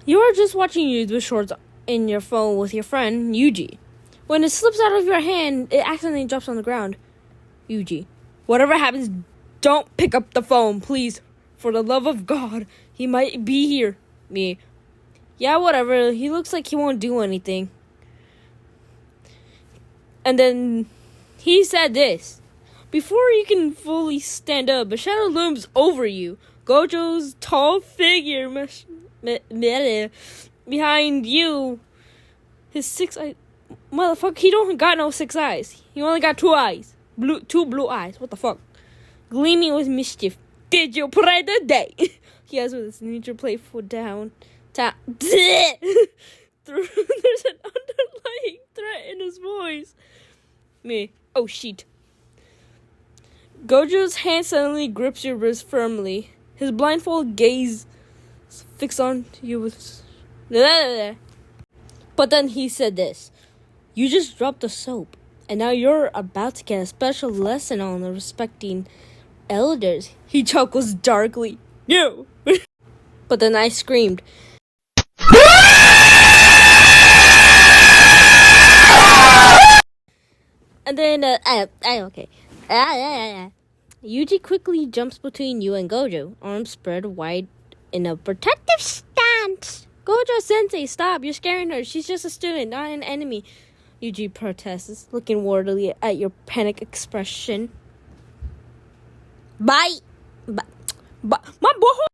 You are just watching YouTube shorts in your phone with your friend, Yuji. When it slips out of your hand, it accidentally drops on the ground. Yuji, whatever happens, don't pick up the phone, please. For the love of God, he might be here. Me. Yeah, whatever. He looks like he won't do anything. And then he said this. Before you can fully stand up, a shadow looms over you. Gojo's tall figure behind you. His 6 eyes. Motherfucker, he don't got no 6 eyes. He only got 2 eyes. Two blue eyes. What the fuck? Gleaming with mischief. Did you pray the day? He has with his nature playful down. There's an underlying threat in his voice. Me. Oh, shit. Gojo's hand suddenly grips your wrist firmly. His blindfold gaze fixed on you with... But then he said this. You just dropped the soap, and now you're about to get a special lesson on respecting elders. He chuckles darkly. No! But then I screamed. And then, okay. Yuji quickly jumps between you and Gojo, arms spread wide in a protective stance. Gojo-sensei, stop. You're scaring her. She's just a student, not an enemy. Yuji protests, looking wordily at your panic expression. Bye. My boy.